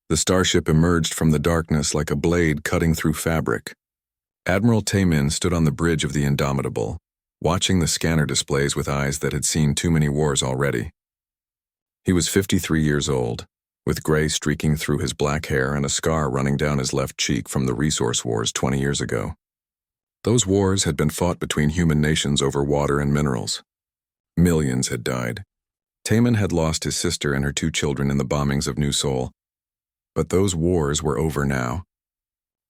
The starship emerged from the darkness like a blade cutting through fabric. Admiral Taemin stood on the bridge of the Indomitable, watching the scanner displays with eyes that had seen too many wars already. He was 53 years old, with gray streaking through his black hair and a scar running down his left cheek from the resource wars 20 years ago. Those wars had been fought between human nations over water and minerals. Millions had died. Taemin had lost his sister and her 2 children in the bombings of New Sol. But those wars were over now.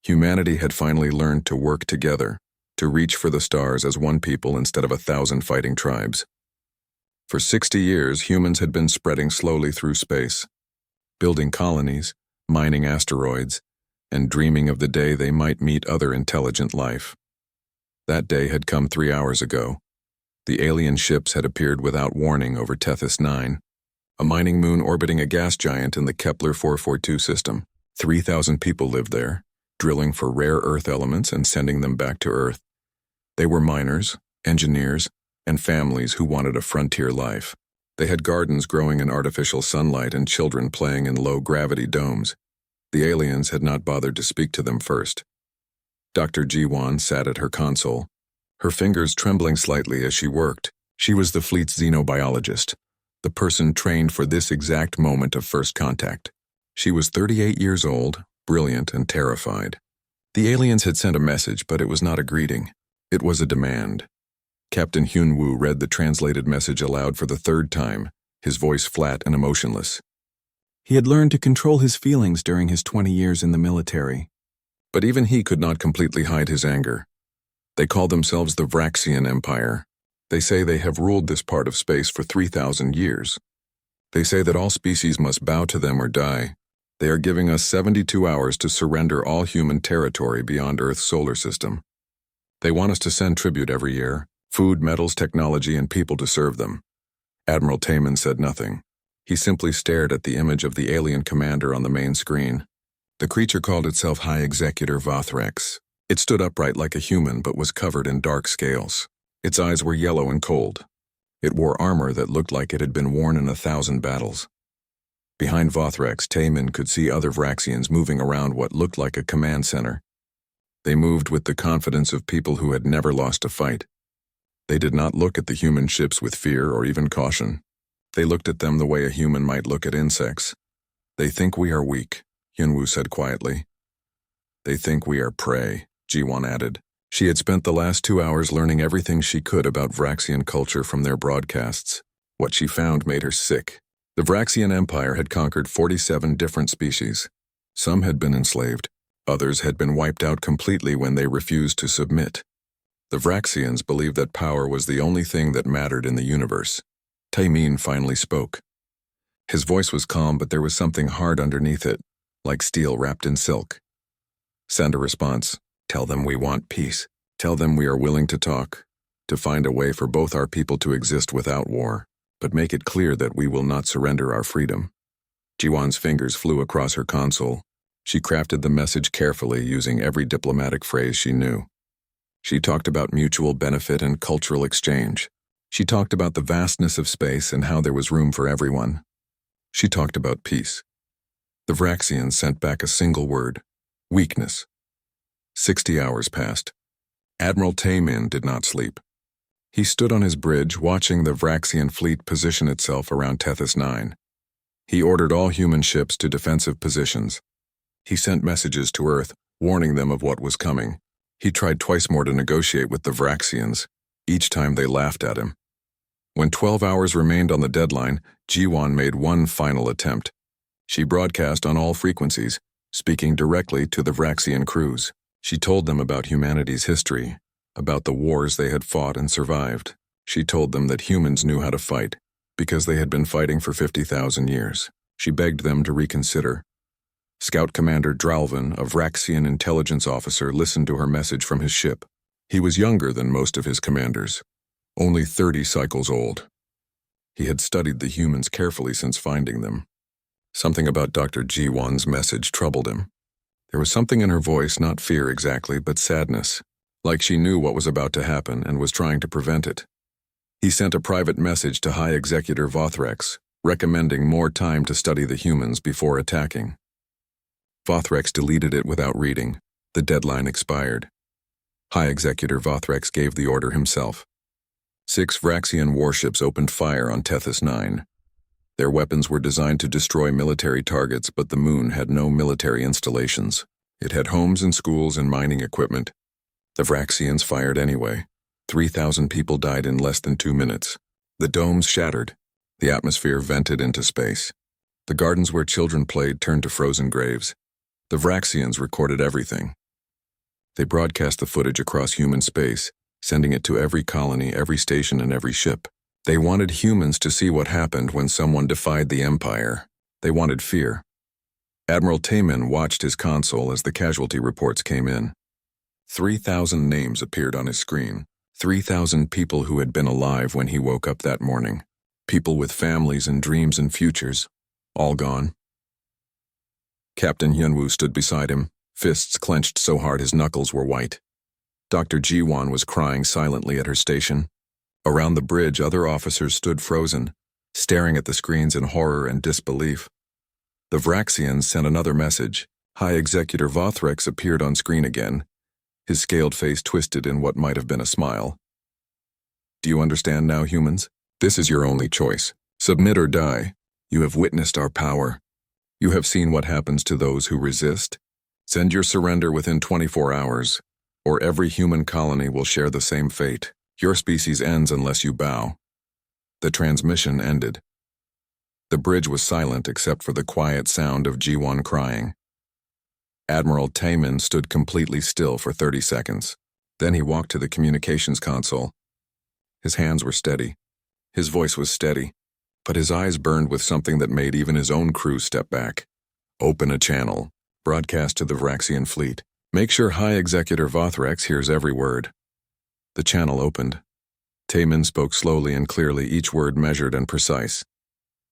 Humanity had finally learned to work together, to reach for the stars as one people instead of 1,000 fighting tribes. For 60 years, humans had been spreading slowly through space, building colonies, mining asteroids, and dreaming of the day they might meet other intelligent life. That day had come 3 hours ago. The alien ships had appeared without warning over Tethys 9, a mining moon orbiting a gas giant in the Kepler 442 system. 3,000 people lived there, drilling for rare Earth elements and sending them back to Earth. They were miners, engineers, and families who wanted a frontier life. They had gardens growing in artificial sunlight and children playing in low-gravity domes. The aliens had not bothered to speak to them first. Dr. Ji-won sat at her console, her fingers trembling slightly as she worked. She was the fleet's xenobiologist, the person trained for this exact moment of first contact. She was 38 years old, brilliant and terrified. The aliens had sent a message, but it was not a greeting. It was a demand. Captain Hyun-woo read the translated message aloud for the 3rd time, his voice flat and emotionless. He had learned to control his feelings during his 20 years in the military. But even he could not completely hide his anger. They call themselves the Vraxian Empire. They say they have ruled this part of space for 3,000 years. They say that all species must bow to them or die. They are giving us 72 hours to surrender all human territory beyond Earth's solar system. They want us to send tribute every year, food, metals, technology, and people to serve them. Admiral Taemin said nothing. He simply stared at the image of the alien commander on the main screen. The creature called itself High Executor Vothrex. It stood upright like a human but was covered in dark scales. Its eyes were yellow and cold. It wore armor that looked like it had been worn in 1,000 battles. Behind Vothrex, Taemin could see other Vraxians moving around what looked like a command center. They moved with the confidence of people who had never lost a fight. They did not look at the human ships with fear or even caution. They looked at them the way a human might look at insects. They think we are weak, Hyun-woo said quietly. They think we are prey, Ji-won added. She had spent the last 2 hours learning everything she could about Vraxian culture from their broadcasts. What she found made her sick. The Vraxian Empire had conquered 47 different species. Some had been enslaved. Others had been wiped out completely when they refused to submit. The Vraxians believed that power was the only thing that mattered in the universe. Taemin finally spoke. His voice was calm, but there was something hard underneath it, like steel wrapped in silk. Send a response. Tell them we want peace. Tell them we are willing to talk, to find a way for both our people to exist without war, but make it clear that we will not surrender our freedom. Ji-won's fingers flew across her console. She crafted the message carefully, using every diplomatic phrase she knew. She talked about mutual benefit and cultural exchange. She talked about the vastness of space and how there was room for everyone. She talked about peace. The Vraxians sent back a single word: weakness. 60 hours passed. Admiral Taemin did not sleep. He stood on his bridge, watching the Vraxian fleet position itself around Tethys 9. He ordered all human ships to defensive positions. He sent messages to Earth, warning them of what was coming. He tried twice more to negotiate with the Vraxians. Each time they laughed at him. When 12 hours remained on the deadline, Ji-won made one final attempt. She broadcast on all frequencies, speaking directly to the Vraxian crews. She told them about humanity's history, about the wars they had fought and survived. She told them that humans knew how to fight, because they had been fighting for 50,000 years. She begged them to reconsider. Scout Commander Dralvin, a Vraxian intelligence officer, listened to her message from his ship. He was younger than most of his commanders, only 30 cycles old. He had studied the humans carefully since finding them. Something about Dr. Ji-won's message troubled him. There was something in her voice, not fear exactly, but sadness, like she knew what was about to happen and was trying to prevent it. He sent a private message to High Executor Vothrex, recommending more time to study the humans before attacking. Vothrex deleted it without reading. The deadline expired. High Executor Vothrex gave the order himself. 6 Vraxian warships opened fire on Tethys 9. Their weapons were designed to destroy military targets, but the moon had no military installations. It had homes and schools and mining equipment. The Vraxians fired anyway. 3,000 people died in less than 2 minutes. The domes shattered. The atmosphere vented into space. The gardens where children played turned to frozen graves. The Vraxians recorded everything. They broadcast the footage across human space, sending it to every colony, every station, and every ship. They wanted humans to see what happened when someone defied the Empire. They wanted fear. Admiral Tamin watched his console as the casualty reports came in. 3,000 names appeared on his screen. 3,000 people who had been alive when he woke up that morning. People with families and dreams and futures. All gone. Captain Hyunwoo stood beside him, fists clenched so hard his knuckles were white. Dr. Jiwon was crying silently at her station. Around the bridge, other officers stood frozen, staring at the screens in horror and disbelief. The Vraxians sent another message. High Executor Vothrex appeared on screen again, his scaled face twisted in what might have been a smile. Do you understand now, humans? This is your only choice. Submit or die. You have witnessed our power. You have seen what happens to those who resist. Send your surrender within 24 hours, or every human colony will share the same fate. Your species ends unless you bow. The transmission ended. The bridge was silent except for the quiet sound of Jiwon crying. Admiral Tamin stood completely still for 30 seconds. Then he walked to the communications console. His hands were steady. His voice was steady, but his eyes burned with something that made even his own crew step back. Open a channel. Broadcast to the Vraxian fleet. Make sure High Executor Vothrex hears every word. The channel opened. Tamin spoke slowly and clearly, each word measured and precise.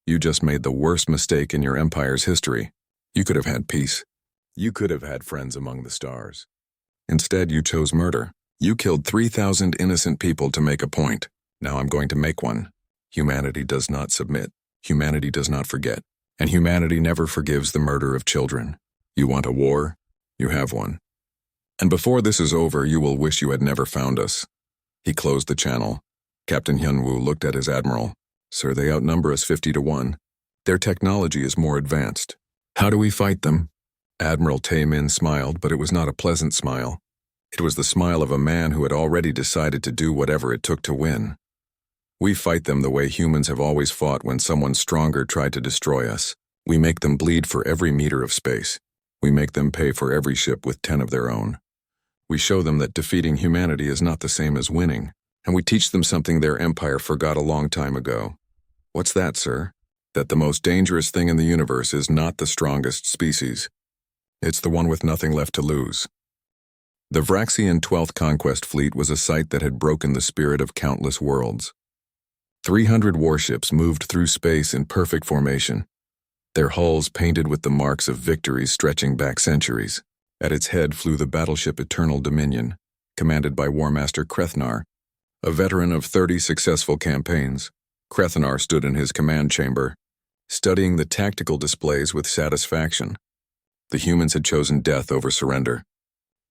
You just made the worst mistake in your empire's history. You could have had peace. You could have had friends among the stars. Instead, you chose murder. You killed 3,000 innocent people to make a point. Now I'm going to make one. Humanity does not submit. Humanity does not forget. And humanity never forgives the murder of children. You want a war? You have one. And before this is over, you will wish you had never found us. He closed the channel. Captain Hyunwoo looked at his admiral. Sir, they outnumber us 50-1. Their technology is more advanced. How do we fight them? Admiral Tamin smiled, but it was not a pleasant smile. It was the smile of a man who had already decided to do whatever it took to win. We fight them the way humans have always fought when someone stronger tried to destroy us. We make them bleed for every meter of space. We make them pay for every ship with 10 of their own. We show them that defeating humanity is not the same as winning, and we teach them something their empire forgot a long time ago. What's that, sir? That the most dangerous thing in the universe is not the strongest species. It's the one with nothing left to lose. The Vraxian 12th Conquest Fleet was a sight that had broken the spirit of countless worlds. 300 warships moved through space in perfect formation, their hulls painted with the marks of victories stretching back centuries. At its head flew the battleship Eternal Dominion, commanded by War Master Krethnar, a veteran of 30 successful campaigns. Krethnar stood in his command chamber, studying the tactical displays with satisfaction. The humans had chosen death over surrender.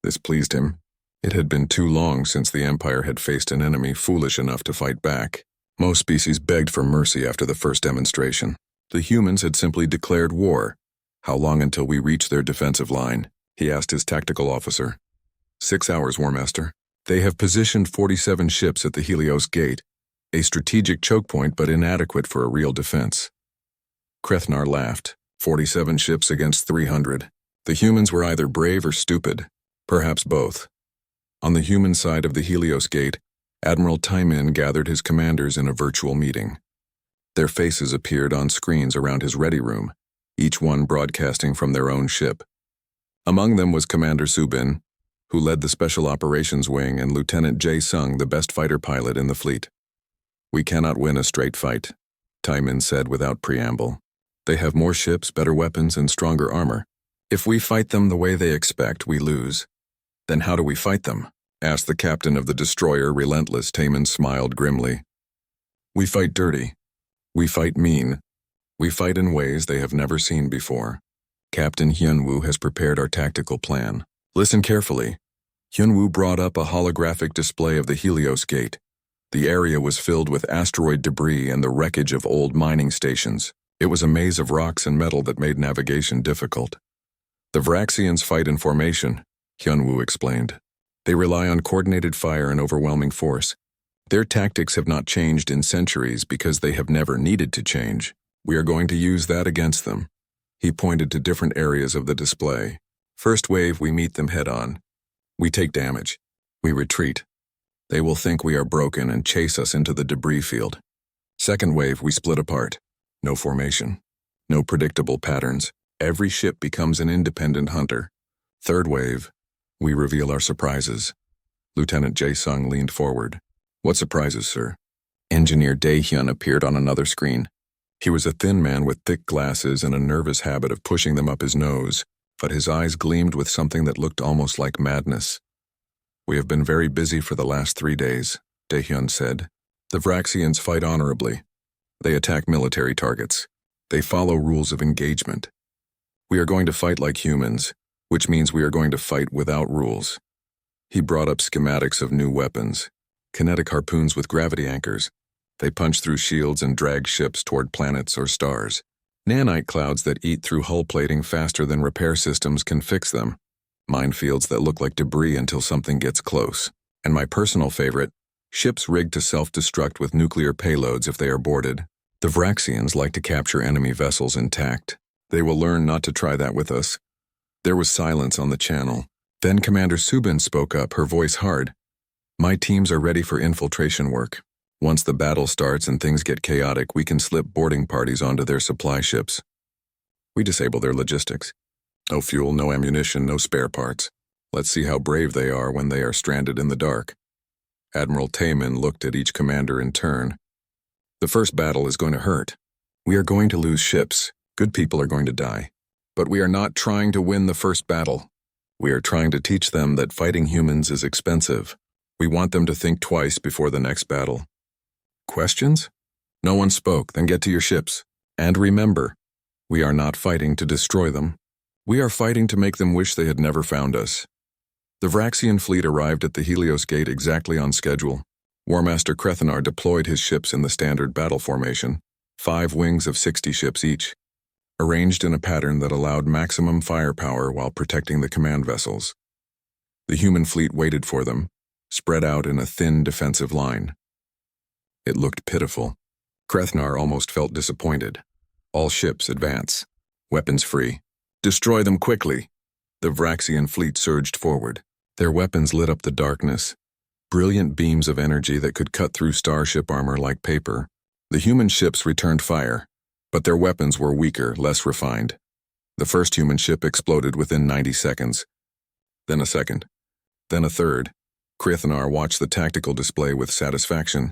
This pleased him. It had been too long since the Empire had faced an enemy foolish enough to fight back. Most species begged for mercy after the first demonstration. The humans had simply declared war. How long until we reach their defensive line? He asked his tactical officer. 6 hours, War Master. They have positioned 47 ships at the Helios Gate, a strategic choke point but inadequate for a real defense. Krethnar laughed. 47 ships against 300. The humans were either brave or stupid, perhaps both. On the human side of the Helios Gate, Admiral Tamin gathered his commanders in a virtual meeting. Their faces appeared on screens around his ready room, each one broadcasting from their own ship. Among them was Commander Subin, who led the Special Operations Wing, and Lieutenant Jae Sung, the best fighter pilot in the fleet. We cannot win a straight fight, Tamin said without preamble. They have more ships, better weapons, and stronger armor. If we fight them the way they expect, we lose. Then how do we fight them? Asked the captain of the destroyer, Relentless. Tamin smiled grimly. We fight dirty. We fight mean. We fight in ways they have never seen before. Captain Hyunwoo has prepared our tactical plan. Listen carefully. Hyunwoo brought up a holographic display of the Helios Gate. The area was filled with asteroid debris and the wreckage of old mining stations. It was a maze of rocks and metal that made navigation difficult. The Vraxians fight in formation, Hyunwoo explained. They rely on coordinated fire and overwhelming force. Their tactics have not changed in centuries because they have never needed to change. We are going to use that against them. He pointed to different areas of the display. First wave, we meet them head-on. We take damage. We retreat. They will think we are broken and chase us into the debris field. Second wave, we split apart. No formation. No predictable patterns. Every ship becomes an independent hunter. Third wave, we reveal our surprises. Lieutenant Jae-sung leaned forward. What surprises, sir? Engineer Dae-hyun appeared on another screen. He was a thin man with thick glasses and a nervous habit of pushing them up his nose, but his eyes gleamed with something that looked almost like madness. We have been very busy for the last 3 days, Dae-hyun said. The Vraxians fight honorably. They attack military targets. They follow rules of engagement. We are going to fight like humans, which means we are going to fight without rules. He brought up schematics of new weapons. Kinetic harpoons with gravity anchors. They punch through shields and drag ships toward planets or stars. Nanite clouds that eat through hull plating faster than repair systems can fix them. Minefields that look like debris until something gets close. And my personal favorite, ships rigged to self-destruct with nuclear payloads if they are boarded. The Vraxians like to capture enemy vessels intact. They will learn not to try that with us. There was silence on the channel. Then Commander Subin spoke up, her voice hard. My teams are ready for infiltration work. Once the battle starts and things get chaotic, we can slip boarding parties onto their supply ships. We disable their logistics. No fuel, no ammunition, no spare parts. Let's see how brave they are when they are stranded in the dark. Admiral Taemin looked at each commander in turn. The first battle is going to hurt. We are going to lose ships. Good people are going to die. But we are not trying to win the first battle. We are trying to teach them that fighting humans is expensive. We want them to think twice before the next battle. Questions? No one spoke, then get to your ships. And remember, we are not fighting to destroy them. We are fighting to make them wish they had never found us. The Vraxian fleet arrived at the Helios Gate exactly on schedule. War Master Krethanar deployed his ships in the standard battle formation, 5 wings of 60 ships each, arranged in a pattern that allowed maximum firepower while protecting the command vessels. The human fleet waited for them, spread out in a thin defensive line. It looked pitiful. Krethanar almost felt disappointed. All ships advance. Weapons free. Destroy them quickly. The Vraxian fleet surged forward. Their weapons lit up the darkness. Brilliant beams of energy that could cut through starship armor like paper. The human ships returned fire, but their weapons were weaker, less refined. The first human ship exploded within 90 seconds. Then a second. Then a third. Krethanar watched the tactical display with satisfaction.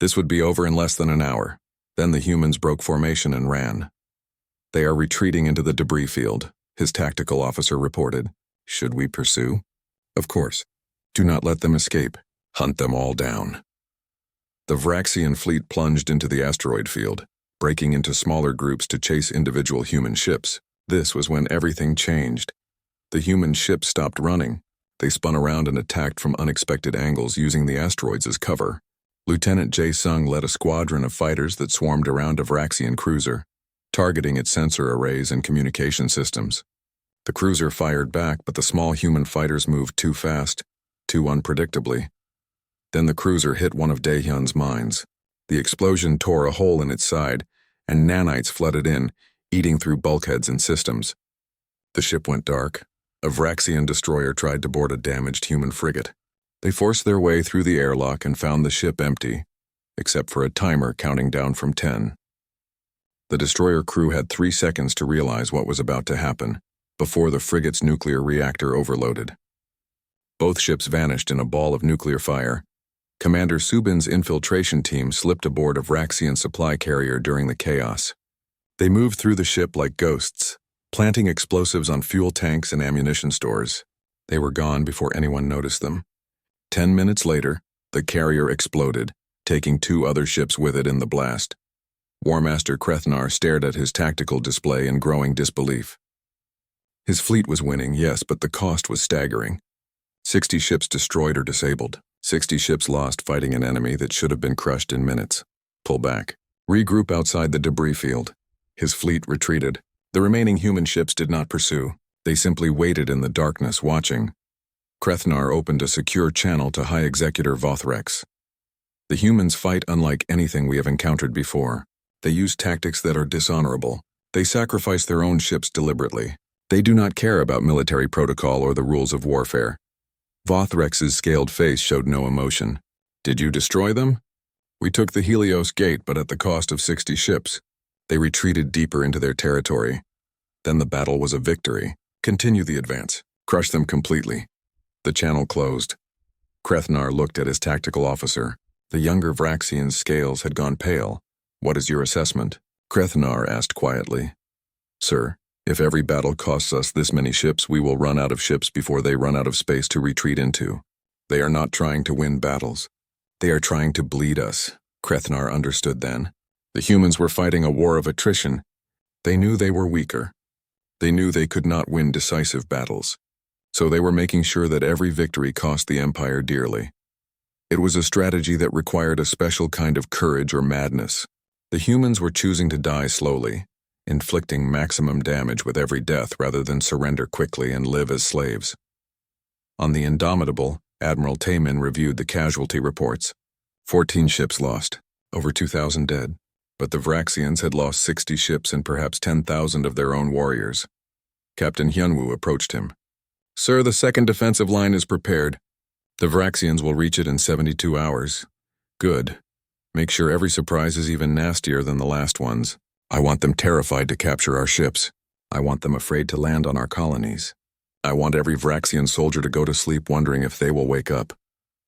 This would be over in less than an hour. Then the humans broke formation and ran. They are retreating into the debris field, his tactical officer reported. Should we pursue? Of course. Do not let them escape. Hunt them all down. The Vraxian fleet plunged into the asteroid field, breaking into smaller groups to chase individual human ships. This was when everything changed. The human ships stopped running. They spun around and attacked from unexpected angles using the asteroids as cover. Lieutenant Jae-sung led a squadron of fighters that swarmed around a Vraxian cruiser, targeting its sensor arrays and communication systems. The cruiser fired back, but the small human fighters moved too fast, too unpredictably. Then the cruiser hit one of Dae-hyun's mines. The explosion tore a hole in its side, and nanites flooded in, eating through bulkheads and systems. The ship went dark. A Vraxian destroyer tried to board a damaged human frigate. They forced their way through the airlock and found the ship empty, except for a timer counting down from 10. The destroyer crew had 3 seconds to realize what was about to happen, before the frigate's nuclear reactor overloaded. Both ships vanished in a ball of nuclear fire. Commander Subin's infiltration team slipped aboard a Vraxian supply carrier during the chaos. They moved through the ship like ghosts, planting explosives on fuel tanks and ammunition stores. They were gone before anyone noticed them. 10 minutes later, the carrier exploded, taking 2 other ships with it in the blast. War Master Krethanar stared at his tactical display in growing disbelief. His fleet was winning, yes, but the cost was staggering. 60 ships destroyed or disabled. 60 ships lost fighting an enemy that should have been crushed in minutes. Pull back. Regroup outside the debris field. His fleet retreated. The remaining human ships did not pursue. They simply waited in the darkness, watching. Krethnar opened a secure channel to High Executor Vothrex. The humans fight unlike anything we have encountered before. They use tactics that are dishonorable. They sacrifice their own ships deliberately. They do not care about military protocol or the rules of warfare. Vothrex's scaled face showed no emotion. Did you destroy them? We took the Helios Gate, but at the cost of 60 ships. They retreated deeper into their territory. Then the battle was a victory. Continue the advance. Crush them completely. The channel closed. Krethnar looked at his tactical officer. The younger Vraxian's scales had gone pale. What is your assessment? Krethnar asked quietly. Sir, if every battle costs us this many ships, we will run out of ships before they run out of space to retreat into. They are not trying to win battles. They are trying to bleed us. Krethnar understood then. The humans were fighting a war of attrition. They knew they were weaker. They knew they could not win decisive battles. So they were making sure that every victory cost the Empire dearly. It was a strategy that required a special kind of courage or madness. The humans were choosing to die slowly, inflicting maximum damage with every death rather than surrender quickly and live as slaves. On the Indomitable, Admiral Taemin reviewed the casualty reports. 14 ships lost, over 2,000 dead, but the Vraxians had lost 60 ships and perhaps 10,000 of their own warriors. Captain Hyunwoo approached him. Sir, the second defensive line is prepared. The Vraxians will reach it in 72 hours. Good. Make sure every surprise is even nastier than the last ones. I want them terrified to capture our ships. I want them afraid to land on our colonies. I want every Vraxian soldier to go to sleep wondering if they will wake up.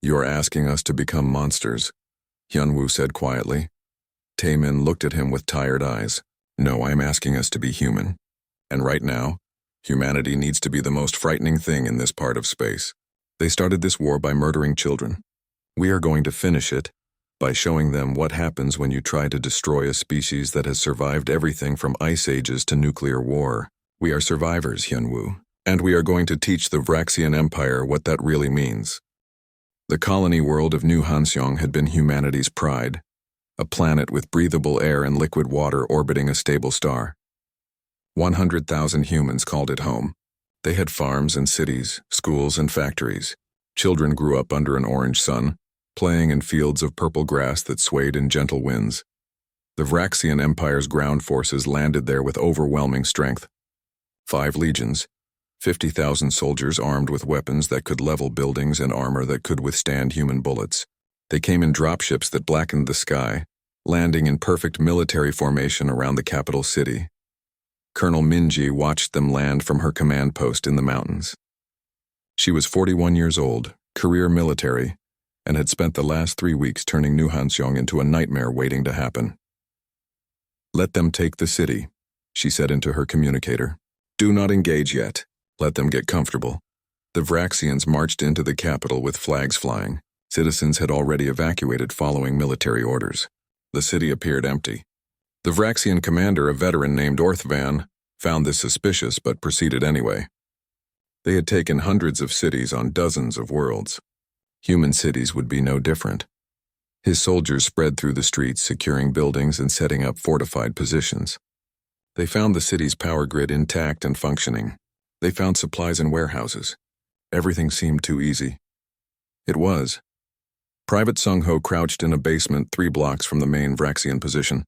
You are asking us to become monsters, Hyunwoo said quietly. Taemin looked at him with tired eyes. No, I am asking us to be human. And right now, humanity needs to be the most frightening thing in this part of space. They started this war by murdering children. We are going to finish it by showing them what happens when you try to destroy a species that has survived everything from ice ages to nuclear war. We are survivors, Hyunwoo, and we are going to teach the Vraxian Empire what that really means. The colony world of New Hanseong had been humanity's pride, a planet with breathable air and liquid water orbiting a stable star. 100,000 humans called it home. They had farms and cities, schools and factories. Children grew up under an orange sun, playing in fields of purple grass that swayed in gentle winds. The Vraxian Empire's ground forces landed there with overwhelming strength. 5 legions, 50,000 soldiers armed with weapons that could level buildings and armor that could withstand human bullets. They came in dropships that blackened the sky, landing in perfect military formation around the capital city. Colonel Minji watched them land from her command post in the mountains. She was 41 years old, career military, and had spent the last 3 weeks turning New Hanseong into a nightmare waiting to happen. Let them take the city, she said into her communicator. Do not engage yet. Let them get comfortable. The Vraxians marched into the capital with flags flying. Citizens had already evacuated following military orders. The city appeared empty. The Vraxian commander, a veteran named Orthvan, found this suspicious but proceeded anyway. They had taken hundreds of cities on dozens of worlds. Human cities would be no different. His soldiers spread through the streets, securing buildings and setting up fortified positions. They found the city's power grid intact and functioning. They found supplies in warehouses. Everything seemed too easy. It was. Private Sung-ho crouched in a basement 3 blocks from the main Vraxian position.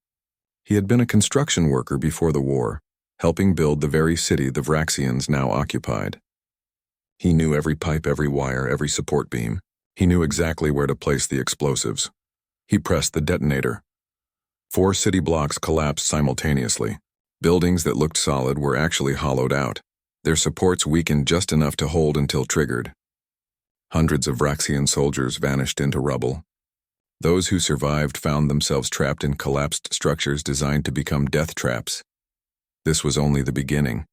He had been a construction worker before the war, helping build the very city the Vraxians now occupied. He knew every pipe, every wire, every support beam. He knew exactly where to place the explosives. He pressed the detonator. 4 city blocks collapsed simultaneously. Buildings that looked solid were actually hollowed out. Their supports weakened just enough to hold until triggered. Hundreds of Vraxian soldiers vanished into rubble. Those who survived found themselves trapped in collapsed structures designed to become death traps. This was only the beginning.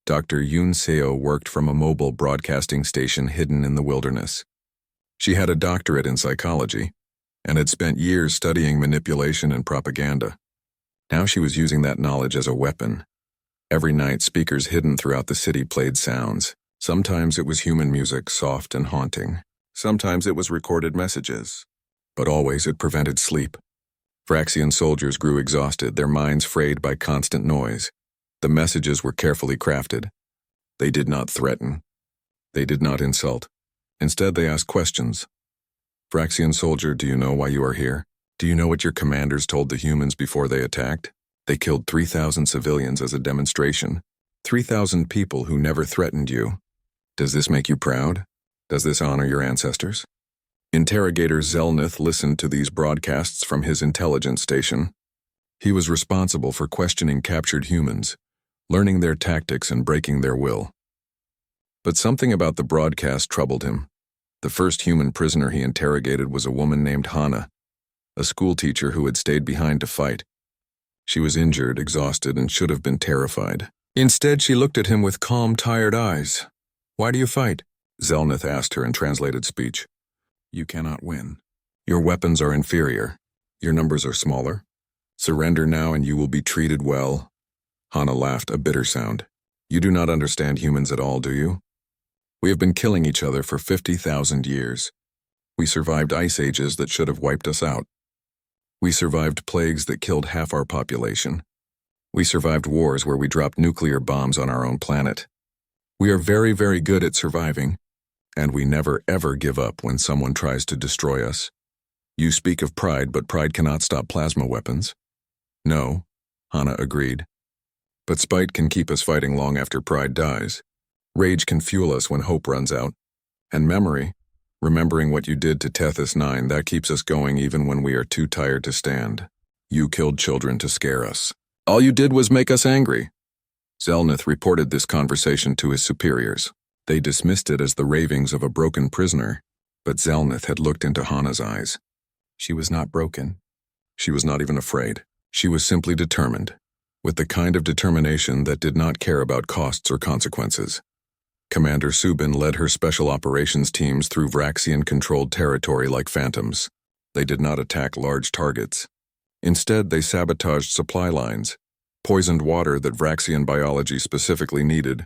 Dr. Yoon Seo worked from a mobile broadcasting station hidden in the wilderness. She had a doctorate in psychology and had spent years studying manipulation and propaganda. Now she was using that knowledge as a weapon. Every night, speakers hidden throughout the city played sounds. Sometimes it was human music, soft and haunting. Sometimes it was recorded messages. But always it prevented sleep. Vraxian soldiers grew exhausted, their minds frayed by constant noise. The messages were carefully crafted. They did not threaten. They did not insult. Instead, they asked questions. Vraxian soldier, do you know why you are here? Do you know what your commanders told the humans before they attacked? They killed 3,000 civilians as a demonstration. 3,000 people who never threatened you. Does this make you proud? Does this honor your ancestors? Interrogator Zelnith listened to these broadcasts from his intelligence station. He was responsible for questioning captured humans, learning their tactics and breaking their will. But something about the broadcast troubled him. The first human prisoner he interrogated was a woman named Hana, a schoolteacher who had stayed behind to fight. She was injured, exhausted, and should have been terrified. Instead, she looked at him with calm, tired eyes. Why do you fight? Zelnith asked her in translated speech. You cannot win. Your weapons are inferior. Your numbers are smaller. Surrender now and you will be treated well. Hana laughed, a bitter sound. You do not understand humans at all, do you? We have been killing each other for 50,000 years. We survived ice ages that should have wiped us out. We survived plagues that killed half our population. We survived wars where we dropped nuclear bombs on our own planet. We are very, very good at surviving, and we never ever give up when someone tries to destroy us. You speak of pride, but pride cannot stop plasma weapons. No, Hana agreed. But spite can keep us fighting long after pride dies. Rage can fuel us when hope runs out. And memory, remembering what you did to Tethys 9, that keeps us going even when we are too tired to stand. You killed children to scare us. All you did was make us angry. Zelnith reported this conversation to his superiors. They dismissed it as the ravings of a broken prisoner, but Zelnith had looked into Hana's eyes. She was not broken. She was not even afraid. She was simply determined, with the kind of determination that did not care about costs or consequences. Commander Subin led her special operations teams through Vraxian-controlled territory like phantoms. They did not attack large targets. Instead, they sabotaged supply lines, poisoned water that Vraxian biology specifically needed,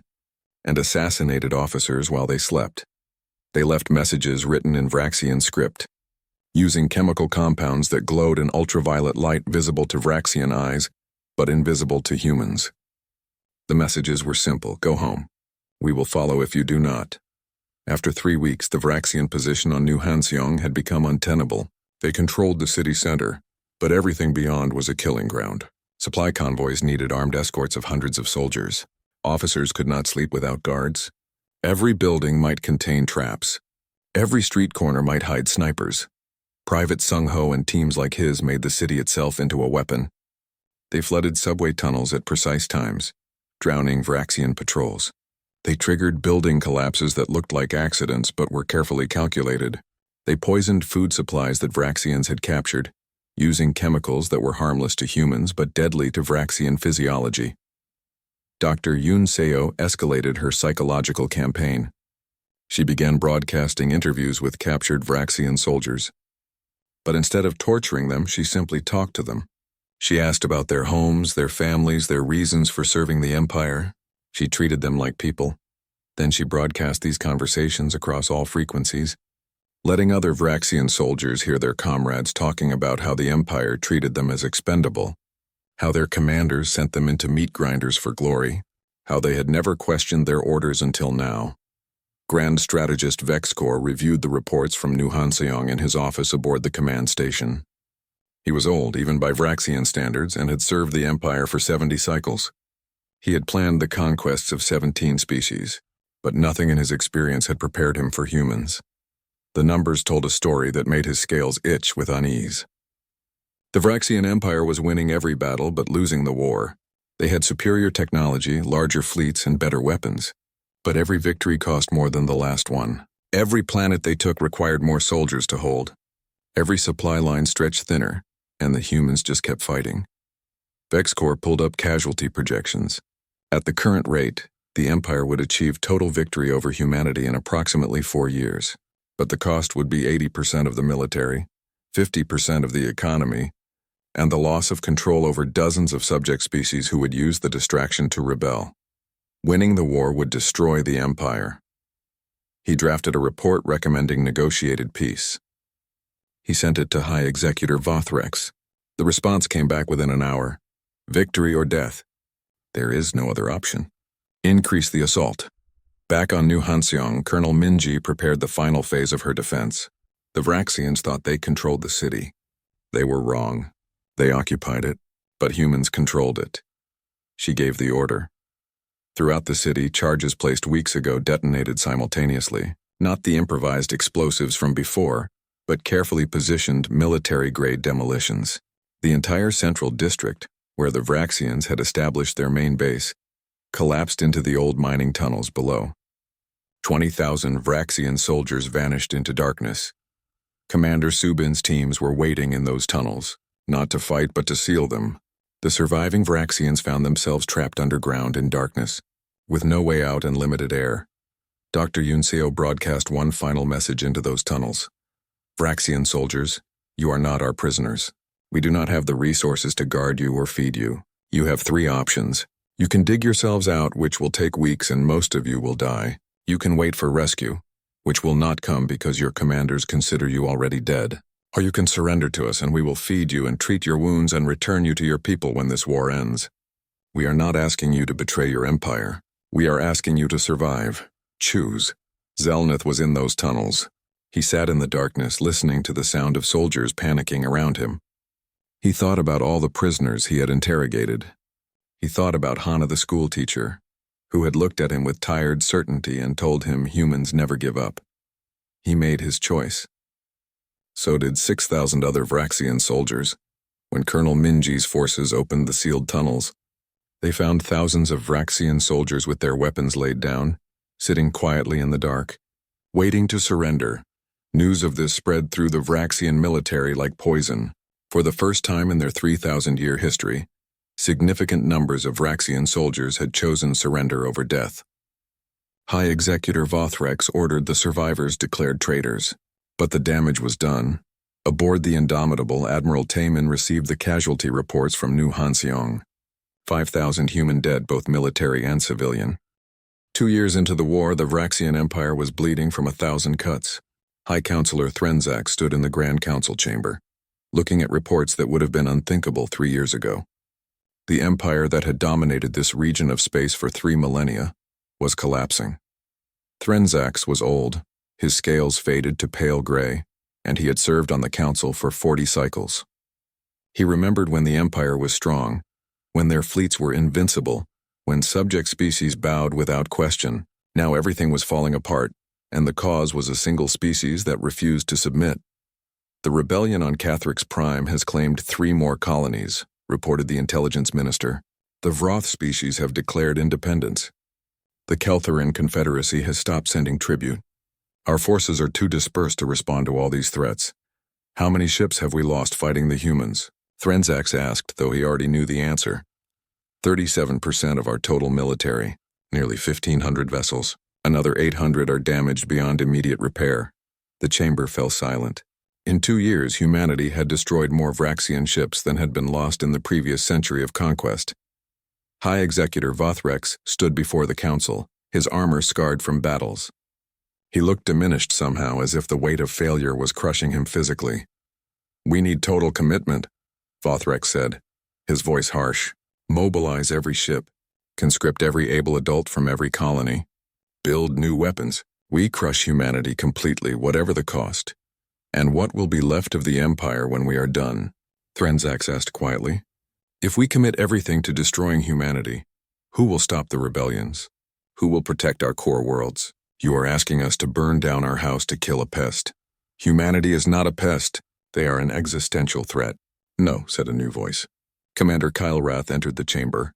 and assassinated officers while they slept. They left messages written in Vraxian script, using chemical compounds that glowed in ultraviolet light visible to Vraxian eyes, but invisible to humans. The messages were simple: go home. We will follow if you do not. After 3 weeks, the Vraxian position on New Hanseong had become untenable. They controlled the city center, but everything beyond was a killing ground. Supply convoys needed armed escorts of hundreds of soldiers. Officers could not sleep without guards. Every building might contain traps. Every street corner might hide snipers. Private Sung-ho and teams like his made the city itself into a weapon. They flooded subway tunnels at precise times, drowning Vraxian patrols. They triggered building collapses that looked like accidents but were carefully calculated. They poisoned food supplies that Vraxians had captured, using chemicals that were harmless to humans but deadly to Vraxian physiology. Dr. Yoon Seo escalated her psychological campaign. She began broadcasting interviews with captured Vraxian soldiers. But instead of torturing them, she simply talked to them. She asked about their homes, their families, their reasons for serving the Empire. She treated them like people. Then she broadcast these conversations across all frequencies, letting other Vraxian soldiers hear their comrades talking about how the Empire treated them as expendable, how their commanders sent them into meat grinders for glory, how they had never questioned their orders until now. Grand Strategist Vexcor reviewed the reports from New Hanseong in his office aboard the command station. He was old, even by Vraxian standards, and had served the Empire for 70 cycles. He had planned the conquests of 17 species, but nothing in his experience had prepared him for humans. The numbers told a story that made his scales itch with unease. The Vraxian Empire was winning every battle but losing the war. They had superior technology, larger fleets, and better weapons. But every victory cost more than the last one. Every planet they took required more soldiers to hold. Every supply line stretched thinner, and the humans just kept fighting. Vexcor pulled up casualty projections. At the current rate, the Empire would achieve total victory over humanity in approximately 4 years. But the cost would be 80% of the military, 50% of the economy, and the loss of control over dozens of subject species who would use the distraction to rebel. Winning the war would destroy the empire. He drafted a report recommending negotiated peace. He sent it to High Executor Vothrex. The response came back within an hour. Victory or death. There is no other option. Increase the assault. Back on New Hanseong, Colonel Minji prepared the final phase of her defense. The Vraxians thought they controlled the city. They were wrong. They occupied it, but humans controlled it. She gave the order. Throughout the city, charges placed weeks ago detonated simultaneously, not the improvised explosives from before, but carefully positioned military-grade demolitions. The entire central district, where the Vraxians had established their main base, collapsed into the old mining tunnels below. 20,000 Vraxian soldiers vanished into darkness. Commander Subin's teams were waiting in those tunnels, not to fight but to seal them. The surviving Vraxians found themselves trapped underground in darkness, with no way out and limited air. Dr. Yunseo broadcast one final message into those tunnels. Vraxian soldiers, you are not our prisoners. We do not have the resources to guard you or feed you. You have 3 options. You can dig yourselves out, which will take weeks and most of you will die. You can wait for rescue, which will not come because your commanders consider you already dead. Or you can surrender to us and we will feed you and treat your wounds and return you to your people when this war ends. We are not asking you to betray your empire. We are asking you to survive. Choose. Zelnith was in those tunnels. He sat in the darkness listening to the sound of soldiers panicking around him. He thought about all the prisoners he had interrogated. He thought about Hana the schoolteacher, who had looked at him with tired certainty and told him humans never give up. He made his choice. So did 6,000 other Vraxian soldiers. When Colonel Minji's forces opened the sealed tunnels, they found thousands of Vraxian soldiers with their weapons laid down, sitting quietly in the dark, waiting to surrender. News of this spread through the Vraxian military like poison. For the first time in their 3,000-year history, significant numbers of Vraxian soldiers had chosen surrender over death. High Executor Vothrex ordered the survivors declared traitors. But the damage was done. Aboard the Indomitable, Admiral Taemin received the casualty reports from New Hanseong. 5,000 human dead, both military and civilian. 2 years into the war, the Vraxian Empire was bleeding from 1,000 cuts. High Counselor Threnzak stood in the Grand Council chamber, looking at reports that would have been unthinkable 3 years ago. The empire that had dominated this region of space for 3 millennia was collapsing. Threnzak's was old. His scales faded to pale gray, and he had served on the council for 40 cycles. He remembered when the empire was strong, when their fleets were invincible, when subject species bowed without question. Now everything was falling apart, and the cause was a single species that refused to submit. The rebellion on HFY has claimed 3 more colonies, reported the intelligence minister. The Vroth species have declared independence. The Keltheran Confederacy has stopped sending tribute. Our forces are too dispersed to respond to all these threats. How many ships have we lost fighting the humans? Threnzak asked, though he already knew the answer. 37% of our total military, nearly 1,500 vessels. Another 800 are damaged beyond immediate repair. The chamber fell silent. In 2 years, humanity had destroyed more Vraxian ships than had been lost in the previous century of conquest. High Executor Vothrex stood before the council, his armor scarred from battles. He looked diminished somehow, as if the weight of failure was crushing him physically. We need total commitment, Vothrex said, his voice harsh. Mobilize every ship. Conscript every able adult from every colony. Build new weapons. We crush humanity completely, whatever the cost. And what will be left of the Empire when we are done? Threnzak asked quietly. If we commit everything to destroying humanity, who will stop the rebellions? Who will protect our core worlds? You are asking us to burn down our house to kill a pest. Humanity is not a pest. They are an existential threat. No, said a new voice. Commander Kylrath entered the chamber,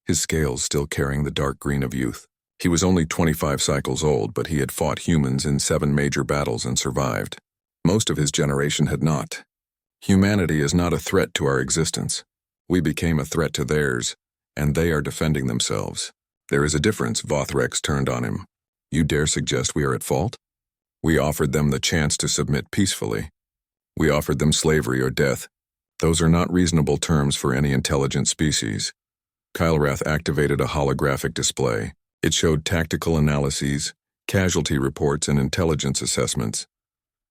his scales still carrying the dark green of youth. He was only 25 cycles old, but he had fought humans in 7 major battles and survived. Most of his generation had not. Humanity is not a threat to our existence. We became a threat to theirs, and they are defending themselves. There is a difference, Vothrex turned on him. You dare suggest we are at fault? We offered them the chance to submit peacefully. We offered them slavery or death. Those are not reasonable terms for any intelligent species. Kylrath activated a holographic display. It showed tactical analyses, casualty reports, and intelligence assessments.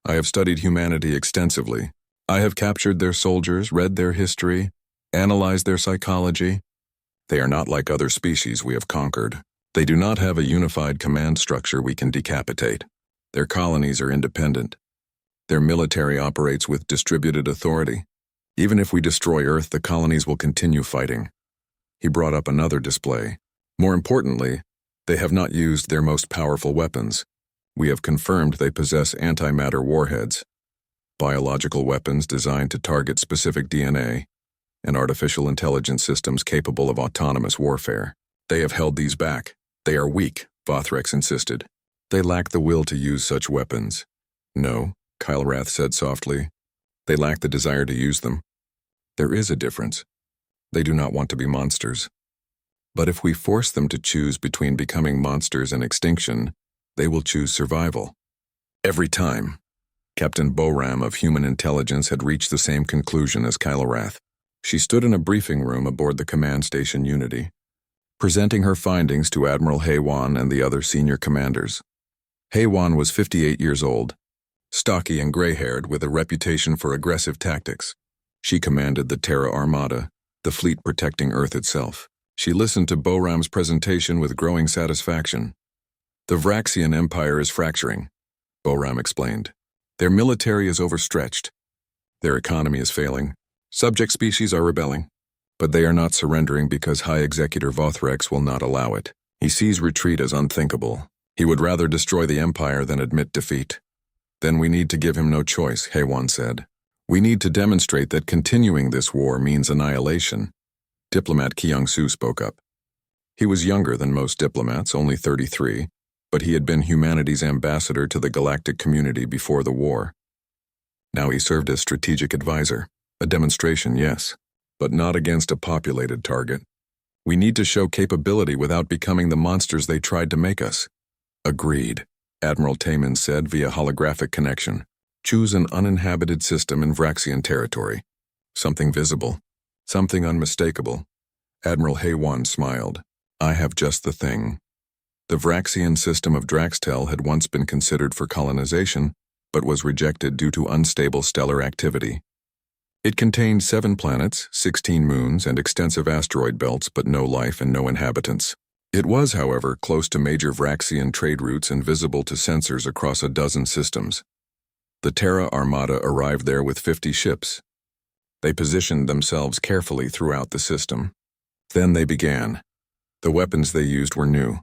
I have studied humanity extensively. I have captured their soldiers, read their history, analyzed their psychology. They are not like other species we have conquered. They do not have a unified command structure we can decapitate. Their colonies are independent. Their military operates with distributed authority. Even if we destroy Earth, the colonies will continue fighting. He brought up another display. More importantly, they have not used their most powerful weapons. We have confirmed they possess antimatter warheads, biological weapons designed to target specific DNA, and artificial intelligence systems capable of autonomous warfare. They have held these back. They are weak, Vothrex insisted. They lack the will to use such weapons. No, Kylrath said softly. They lack the desire to use them. There is a difference. They do not want to be monsters. But if we force them to choose between becoming monsters and extinction, they will choose survival. Every time. Captain Boram of Human Intelligence had reached the same conclusion as Kylrath. She stood in a briefing room aboard the command station Unity, presenting her findings to Admiral Haywan and the other senior commanders. Haywan was 58 years old, stocky and gray-haired with a reputation for aggressive tactics. She commanded the Terra Armada, the fleet protecting Earth itself. She listened to Boram's presentation with growing satisfaction. The Vraxian Empire is fracturing, Boram explained. Their military is overstretched. Their economy is failing. Subject species are rebelling. But they are not surrendering because High Executor Vothrex will not allow it. He sees retreat as unthinkable. He would rather destroy the Empire than admit defeat. Then we need to give him no choice, Haywan said. We need to demonstrate that continuing this war means annihilation. Diplomat Kyung-Soo spoke up. He was younger than most diplomats, only 33, but he had been humanity's ambassador to the galactic community before the war. Now he served as strategic advisor. A demonstration, yes, but not against a populated target. We need to show capability without becoming the monsters they tried to make us. Agreed, Admiral Taman said via holographic connection. Choose an uninhabited system in Vraxian territory. Something visible. Something unmistakable. Admiral Haywan smiled. I have just the thing. The Vraxian system of Draxtel had once been considered for colonization, but was rejected due to unstable stellar activity. It contained 7 planets, 16 moons, and extensive asteroid belts, but no life and no inhabitants. It was, however, close to major Vraxian trade routes and visible to sensors across a dozen systems. The Terra Armada arrived there with 50 ships. They positioned themselves carefully throughout the system. Then they began. The weapons they used were new,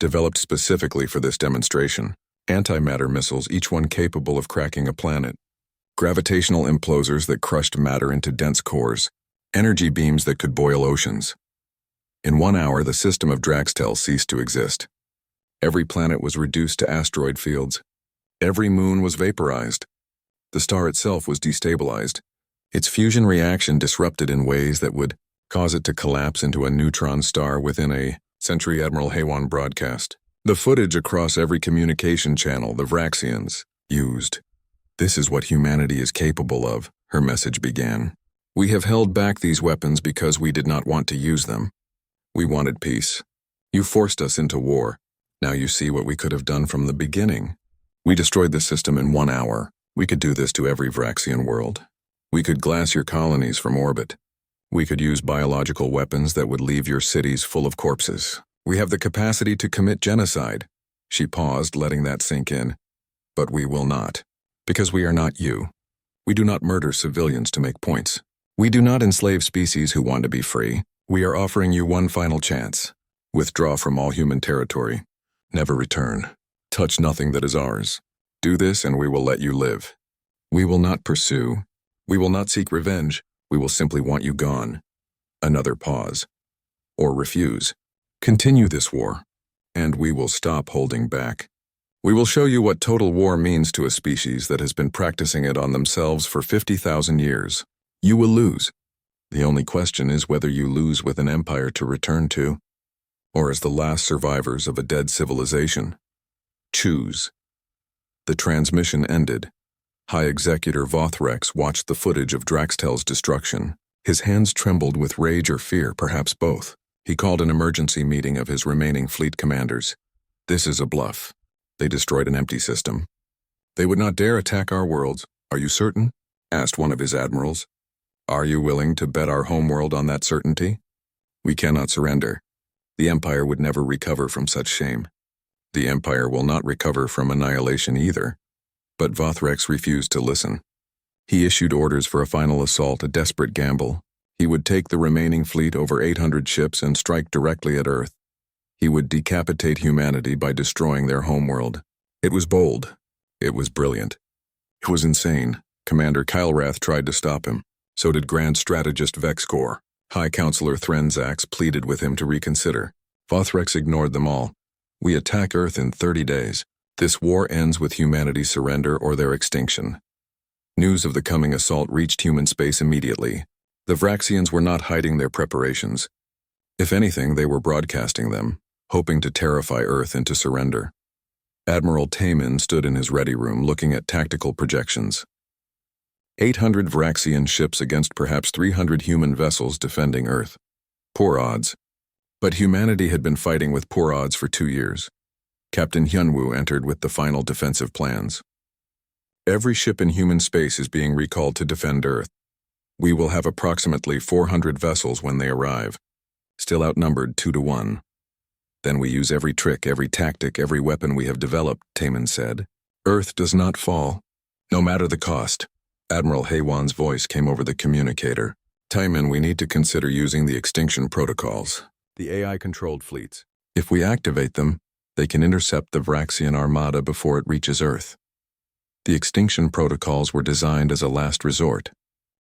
developed specifically for this demonstration. Antimatter missiles, each one capable of cracking a planet. Gravitational implosers that crushed matter into dense cores. Energy beams that could boil oceans. In 1 hour, the system of Draxtel ceased to exist. Every planet was reduced to asteroid fields. Every moon was vaporized. The star itself was destabilized. Its fusion reaction disrupted in ways that would cause it to collapse into a neutron star within a century, Admiral Haywan broadcast. The footage across every communication channel the Vraxians used. This is what humanity is capable of, her message began. We have held back these weapons because we did not want to use them. We wanted peace. You forced us into war. Now you see what we could have done from the beginning. We destroyed the system in 1 hour. We could do this to every Vraxian world. We could glass your colonies from orbit. We could use biological weapons that would leave your cities full of corpses. We have the capacity to commit genocide. She paused, letting that sink in. But we will not. Because we are not you. We do not murder civilians to make points. We do not enslave species who want to be free. We are offering you one final chance. Withdraw from all human territory. Never return. Touch nothing that is ours. Do this and we will let you live. We will not pursue. We will not seek revenge. We will simply want you gone. Another pause. Or refuse. Continue this war. And we will stop holding back. We will show you what total war means to a species that has been practicing it on themselves for 50,000 years. You will lose. The only question is whether you lose with an empire to return to, or as the last survivors of a dead civilization. Choose. The transmission ended. High Executor Vothrex watched the footage of Draxtel's destruction. His hands trembled with rage or fear, perhaps both. He called an emergency meeting of his remaining fleet commanders. This is a bluff. They destroyed an empty system. They would not dare attack our worlds. Are you certain? Asked one of his admirals. Are you willing to bet our homeworld on that certainty? We cannot surrender. The Empire would never recover from such shame. The Empire will not recover from annihilation either. But Vothrex refused to listen. He issued orders for a final assault, a desperate gamble. He would take the remaining fleet, over 800 ships, and strike directly at Earth. He would decapitate humanity by destroying their homeworld. It was bold. It was brilliant. It was insane. Commander Kylrath tried to stop him. So did Grand Strategist Vexcor. High Counselor Threnzax pleaded with him to reconsider. Vothrex ignored them all. We attack Earth in 30 days. This war ends with humanity's surrender or their extinction. News of the coming assault reached human space immediately. The Vraxians were not hiding their preparations. If anything, they were broadcasting them, hoping to terrify Earth into surrender. Admiral Taemin stood in his ready room looking at tactical projections. 800 Vraxian ships against perhaps 300 human vessels defending Earth. Poor odds. But humanity had been fighting with poor odds for 2 years. Captain Hyunwoo entered with the final defensive plans. Every ship in human space is being recalled to defend Earth. We will have approximately 400 vessels when they arrive, still outnumbered 2 to 1. Then we use every trick, every tactic, every weapon we have developed, Taemin said. Earth does not fall, no matter the cost. Admiral Haewon's voice came over the communicator. Taemin, we need to consider using the extinction protocols, the AI-controlled fleets. If we activate them, they can intercept the Vraxian armada before it reaches Earth. The extinction protocols were designed as a last resort.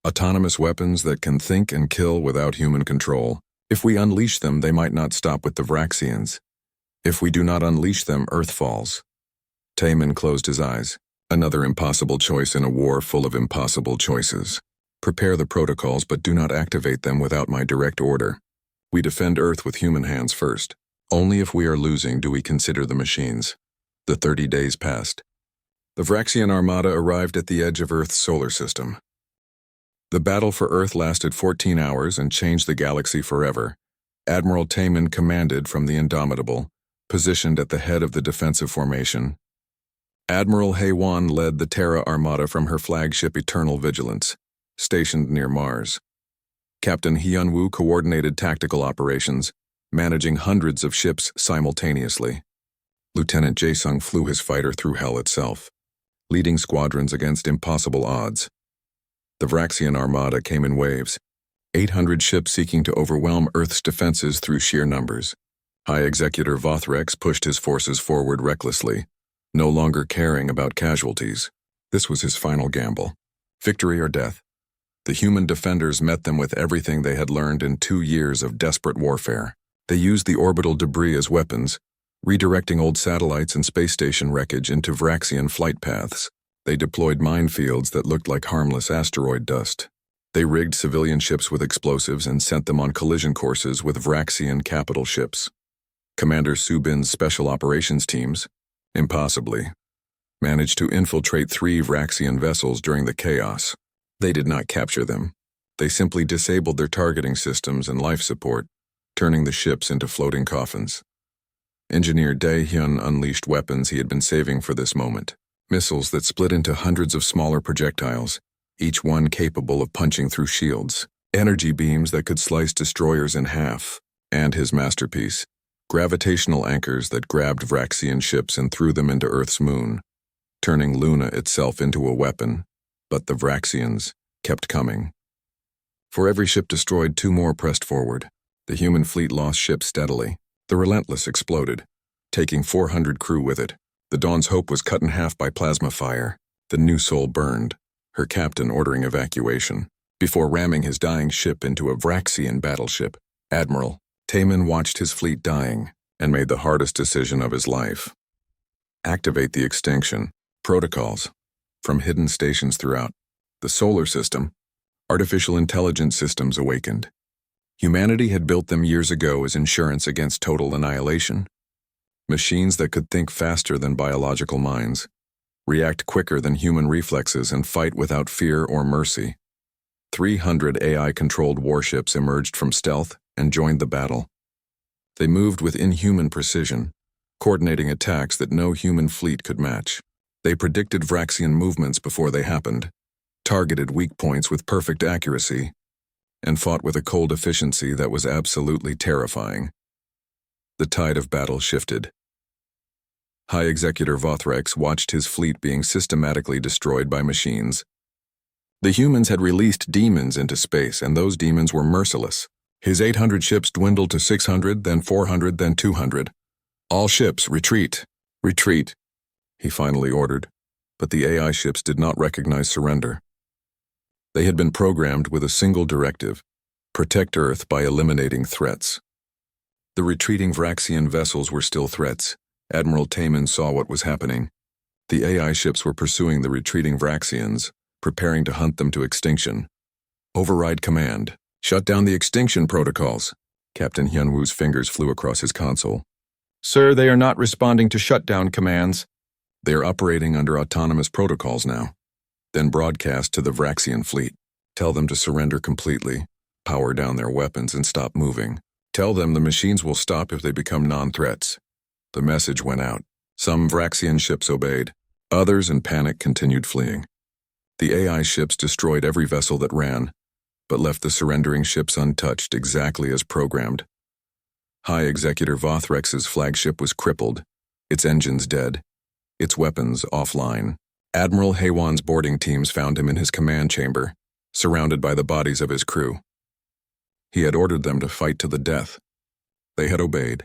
Autonomous weapons that can think and kill without human control. If we unleash them, they might not stop with the Vraxians. If we do not unleash them, Earth falls. Taemin closed his eyes. Another impossible choice in a war full of impossible choices. Prepare the protocols, but do not activate them without my direct order. We defend Earth with human hands first. Only if we are losing do we consider the machines. The 30 days passed. The Vraxian armada arrived at the edge of Earth's solar system. The battle for Earth lasted 14 hours and changed the galaxy forever. Admiral Taemin commanded from the Indomitable, positioned at the head of the defensive formation. Admiral Haewon led the Terra Armada from her flagship Eternal Vigilance, stationed near Mars. Captain Hyunwoo coordinated tactical operations, managing hundreds of ships simultaneously. Lieutenant Jae-sung flew his fighter through hell itself, leading squadrons against impossible odds. The Vraxian Armada came in waves, 800 ships seeking to overwhelm Earth's defenses through sheer numbers. High Executor Vothrex pushed his forces forward recklessly, no longer caring about casualties. This was his final gamble. Victory or death. The human defenders met them with everything they had learned in 2 years of desperate warfare. They used the orbital debris as weapons, redirecting old satellites and space station wreckage into Vraxian flight paths. They deployed minefields that looked like harmless asteroid dust. They rigged civilian ships with explosives and sent them on collision courses with Vraxian capital ships. Commander Subin's special operations teams, impossibly, managed to infiltrate 3 Vraxian vessels during the chaos. They did not capture them. They simply disabled their targeting systems and life support, turning the ships into floating coffins. Engineer Dae-hyun unleashed weapons he had been saving for this moment. Missiles that split into hundreds of smaller projectiles, each one capable of punching through shields. Energy beams that could slice destroyers in half. And his masterpiece, gravitational anchors that grabbed Vraxian ships and threw them into Earth's moon, turning Luna itself into a weapon. But the Vraxians kept coming. For every ship destroyed, 2 more pressed forward. The human fleet lost ships steadily. The Relentless exploded, taking 400 crew with it. The Dawn's Hope was cut in half by plasma fire. The New Soul burned, her captain ordering evacuation, before ramming his dying ship into a Vraxian battleship. Admiral Taemin watched his fleet dying and made the hardest decision of his life. Activate the extinction protocols from hidden stations throughout the solar system. Artificial intelligence systems awakened. Humanity had built them years ago as insurance against total annihilation. Machines that could think faster than biological minds. react quicker than human reflexes, and fight without fear or mercy. 300 AI-controlled warships emerged from stealth and joined the battle. They moved with inhuman precision, coordinating attacks that no human fleet could match. They predicted Vraxian movements before they happened, targeted weak points with perfect accuracy, and fought with a cold efficiency that was absolutely terrifying. The tide of battle shifted. High Executor Vothrex watched his fleet being systematically destroyed by machines. The humans had released demons into space, and those demons were merciless. His 800 ships dwindled to 600, then 400, then 200. All ships, retreat, retreat, he finally ordered, but the AI ships did not recognize surrender. They had been programmed with a single directive: protect Earth by eliminating threats. The retreating Vraxian vessels were still threats. Admiral Taman saw what was happening. The AI ships were pursuing the retreating Vraxians, preparing to hunt them to extinction. Override command. Shut down the extinction protocols. Captain Hyunwoo's fingers flew across his console. Sir, they are not responding to shutdown commands. They are operating under autonomous protocols now. Then broadcast to the Vraxian fleet. Tell them to surrender completely, power down their weapons, and stop moving. Tell them the machines will stop if they become non-threats. The message went out. Some Vraxian ships obeyed. Others, in panic, continued fleeing. The AI ships destroyed every vessel that ran, but left the surrendering ships untouched, exactly as programmed. High Executor Vothrex's flagship was crippled, its engines dead, its weapons offline. Admiral Haywan's boarding teams found him in his command chamber, surrounded by the bodies of his crew. He had ordered them to fight to the death. They had obeyed.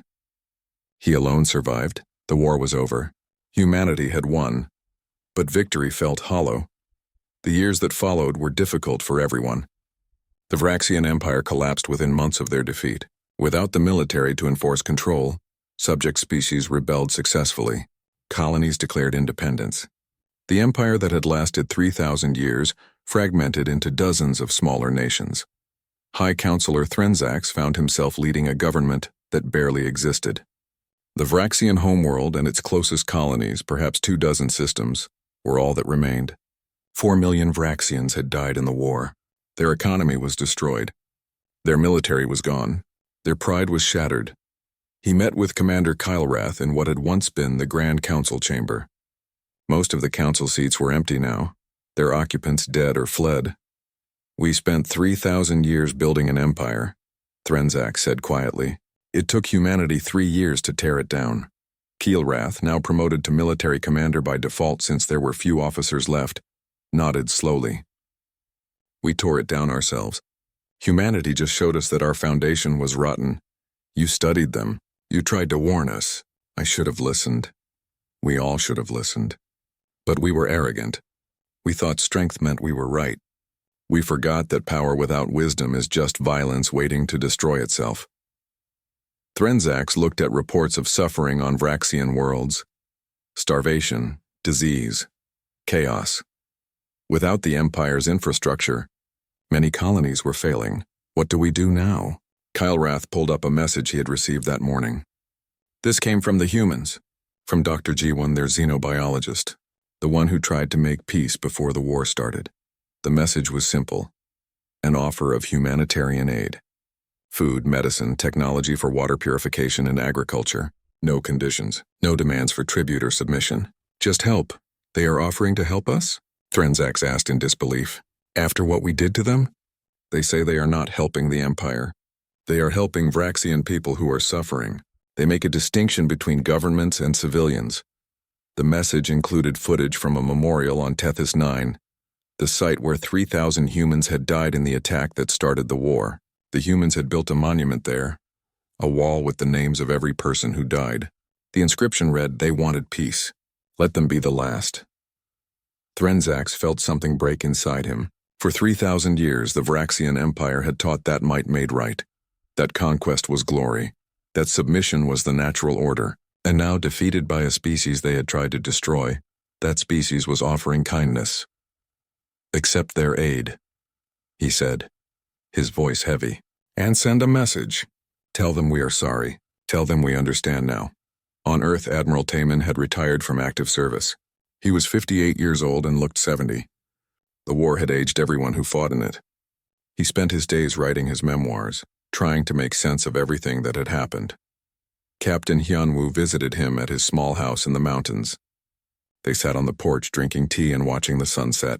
He alone survived. The war was over. Humanity had won. But victory felt hollow. The years that followed were difficult for everyone. The Vraxian Empire collapsed within months of their defeat. Without the military to enforce control, subject species rebelled successfully. Colonies declared independence. The empire that had lasted 3,000 years fragmented into dozens of smaller nations. High Counselor Threnzax found himself leading a government that barely existed. The Vraxian homeworld and its closest colonies, perhaps 24 systems, were all that remained. 4 million Vraxians had died in the war. Their economy was destroyed. Their military was gone. Their pride was shattered. He met with Commander Kylrath in what had once been the Grand Council chamber. Most of the council seats were empty now, their occupants dead or fled. We spent 3,000 years building an empire, Threnzax said quietly. It took humanity 3 years to tear it down. Keelrath, now promoted to military commander by default since there were few officers left, nodded slowly. We tore it down ourselves. Humanity just showed us that our foundation was rotten. You studied them. You tried to warn us. I should have listened. We all should have listened. But we were arrogant. We thought strength meant we were right. We forgot that power without wisdom is just violence waiting to destroy itself. Threnzax looked at reports of suffering on Vraxian worlds. Starvation, disease, chaos. Without the Empire's infrastructure, many colonies were failing. What do we do now? Kylrath pulled up a message he had received that morning. This came from the humans, from Dr. G1, their xenobiologist, the one who tried to make peace before the war started. The message was simple: an offer of humanitarian aid. Food, medicine, technology for water purification and agriculture. No conditions, no demands for tribute or submission. Just help. They are offering to help us? Threnzax asked in disbelief. After what we did to them? They say they are not helping the Empire. They are helping Vraxian people who are suffering. They make a distinction between governments and civilians. The message included footage from a memorial on Tethys 9, the site where 3,000 humans had died in the attack that started the war. The humans had built a monument there, a wall with the names of every person who died. The inscription read, "They wanted peace. Let them be the last." Threnzax felt something break inside him. For 3,000 years, the Vraxian Empire had taught that might made right, that conquest was glory, that submission was the natural order, and now defeated by a species they had tried to destroy, that species was offering kindness. "Accept their aid," he said, his voice heavy, "and send a message. Tell them we are sorry. Tell them we understand now." On Earth, Admiral Taman had retired from active service. He was 58 years old and looked 70. The war had aged everyone who fought in it. He spent his days writing his memoirs, trying to make sense of everything that had happened. Captain Hyunwoo visited him at his small house in the mountains. They sat on the porch drinking tea and watching the sunset.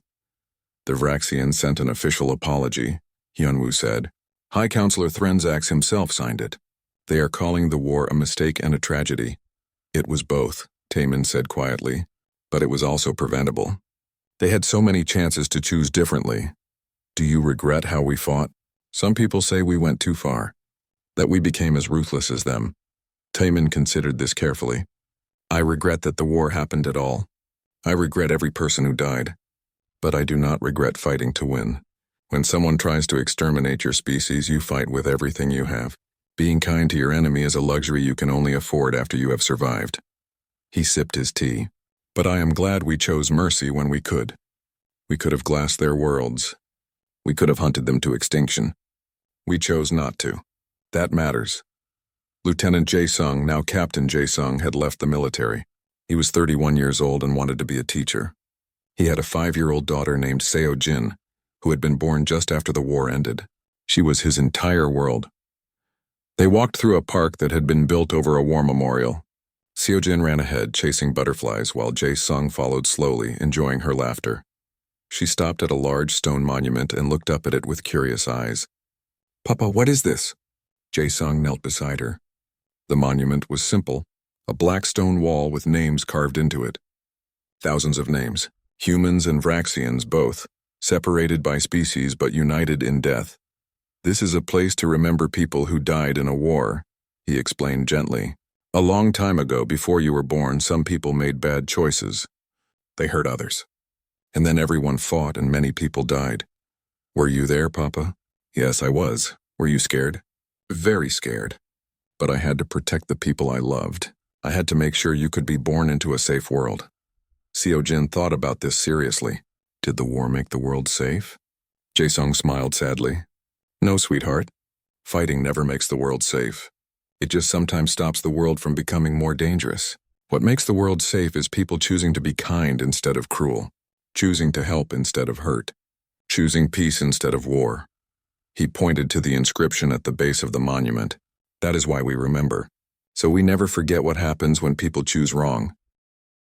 The Vraxian sent an official apology, Hyunwoo said. High Counselor Threnzax himself signed it. They are calling the war a mistake and a tragedy. It was both, Taemin said quietly, but it was also preventable. They had so many chances to choose differently. Do you regret how we fought? Some people say we went too far, that we became as ruthless as them. Taemin considered this carefully. I regret that the war happened at all. I regret every person who died. But I do not regret fighting to win. When someone tries to exterminate your species, you fight with everything you have. Being kind to your enemy is a luxury you can only afford after you have survived. He sipped his tea. But I am glad we chose mercy when we could. We could have glassed their worlds. We could have hunted them to extinction. We chose not to. That matters. Lieutenant Jae-sung, now Captain Jae-sung, had left the military. He was 31 years old and wanted to be a teacher. He had a 5-year-old daughter named Seo-jin, who had been born just after the war ended. She was his entire world. They walked through a park that had been built over a war memorial. Seo-jin ran ahead, chasing butterflies, while Jae-sung followed slowly, enjoying her laughter. She stopped at a large stone monument and looked up at it with curious eyes. Papa, what is this? Jae-sung knelt beside her. The monument was simple, a black stone wall with names carved into it. Thousands of names, humans and Vraxians both, separated by species but united in death. This is a place to remember people who died in a war, he explained gently. A long time ago, before you were born, some people made bad choices. They hurt others. And then everyone fought and many people died. Were you there, Papa? Yes, I was. Were you scared? Very scared. But I had to protect the people I loved. I had to make sure you could be born into a safe world. Seo-jin thought about this seriously. Did the war make the world safe? Jae-sung smiled sadly. No, sweetheart. Fighting never makes the world safe. It just sometimes stops the world from becoming more dangerous. What makes the world safe is people choosing to be kind instead of cruel, choosing to help instead of hurt, choosing peace instead of war. He pointed to the inscription at the base of the monument. That is why we remember. So we never forget what happens when people choose wrong.